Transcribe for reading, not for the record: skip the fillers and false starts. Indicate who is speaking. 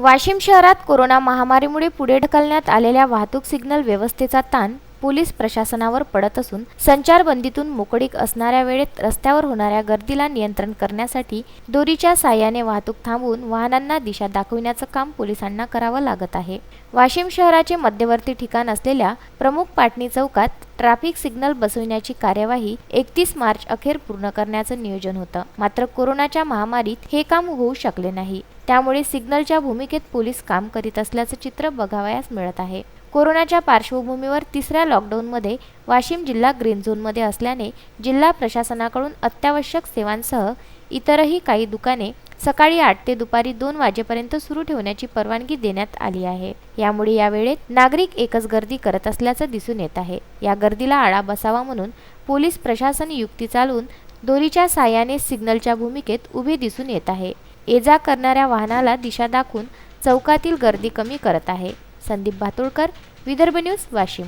Speaker 1: वाशिम शहरात कोरोना महामारीमुळे पुढे ढकलण्यात आलेल्या वाहतूक सिग्नल व्यवस्थेचा ताण पोलीस प्रशासनावर पडत असून संचारबंदीतून मोकळीक असणाऱ्या वेळेत रस्त्यावर होणाऱ्या गर्दीला नियंत्रण करण्यासाठी दोरीच्या साहाय्याने वाहतूक थांबवून वाहनांना दिशा दाखविण्याचं काम पोलिसांना करावं लागत आहे। वाशिम शहराचे मध्यवर्ती ठिकाण असलेल्या प्रमुख पाटणी चौकात ट्रॅफिक सिग्नल बसविण्याची कार्यवाही 31 मार्च अखेर पूर्ण करण्याचं नियोजन होतं। मात्र कोरोनाच्या महामारीत हे काम होऊ शकले नाही। त्यामुळे सिग्नलच्या भूमिकेत पोलीस काम करीत असल्याचं चित्र बघावयास मिळत आहे। कोरोनाच्या पार्श्वभूमीवर तिसऱ्या लॉकडाऊनमध्ये वाशिम जिल्हा ग्रीन झोनमध्ये असल्याने जिल्हा प्रशासनाकडून अत्यावश्यक सेवांसह इतरही काही दुकाने सकाळी 8 ते दुपारी 2 वाजेपर्यंत सुरू ठेवण्याची परवानगी देण्यात आली आहे। यामुळे या वेळेत नागरिक एकच गर्दी करत असल्याचं दिसून येत आहे। या गर्दीला आळा बसावा म्हणून पोलीस प्रशासन युक्ती चालवून दोरीच्या साहाय्याने सिग्नलच्या भूमिकेत उभे दिसून येत आहे। ये-जा करणाऱ्या वाहनाला दिशा दाखवून चौकातील गर्दी कमी करत आहे। संदीप भातुळकर, विदर्भ न्यूज, वाशिम।